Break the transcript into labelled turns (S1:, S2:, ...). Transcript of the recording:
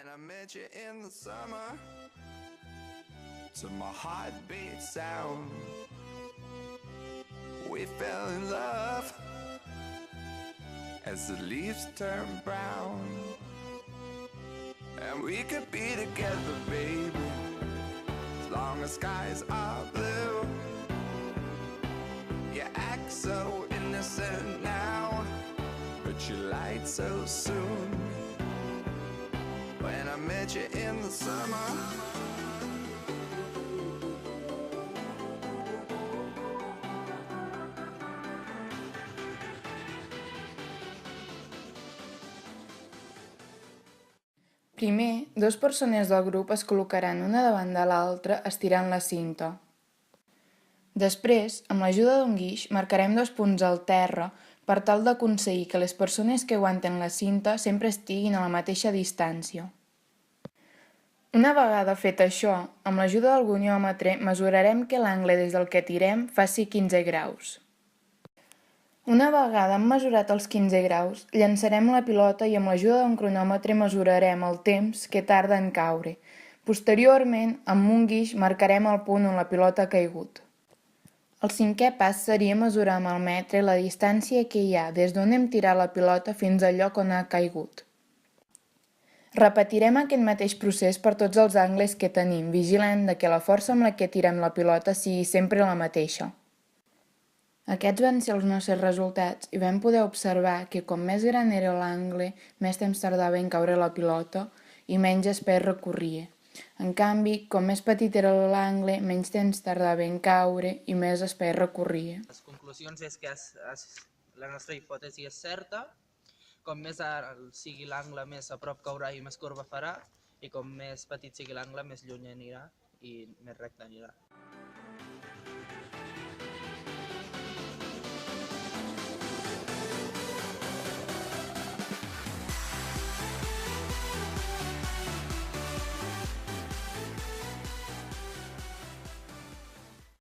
S1: When I met you in the summer, to my heartbeat sound, we fell in love as the leaves turn brown. And we could be together, baby, as long as skies are blue. You act so innocent now, but you lied so soon. When I met you in the summer,
S2: primer, dues persones del grup es col·locaran una davant de l'altra estirant la cinta. Després, amb l'ajuda d'un guix, marcarem 2 punts al terra per tal d'aconseguir que les persones que aguanten la cinta sempre estiguin a la mateixa distància. Una vegada fet això, amb l'ajuda del goniòmetre mesurarem que l'angle des del que tirem faci 15 graus. Una vegada hem mesurat els 15 graus, llançarem la pilota i amb l'ajuda d'un cronòmetre mesurarem el temps que tarda en caure. Posteriorment, amb un guix marcarem el punt on la pilota ha caigut. El 5è pas seria mesurar amb el metre la distància que hi ha des d'on hem tirat la pilota fins al lloc on ha caigut. Repetirem aquest mateix procés per tots els angles que tenim, vigilant que la força amb la que tirem la pilota sigui sempre la mateixa. Aquests van ser els nostres resultats i vam poder observar que com més gran era l'angle, més temps tardava en caure la pilota i menys espai recorria. En canvi, com més petit era l'angle, menys temps tardava en caure i més espai recorria.
S3: Les conclusions és que la nostra hipòtesi és certa. Com més alt sigui l'angle, més a prop caurà i més corba farà, i com més petit sigui l'angle, més lluny anirà i més recte anirà.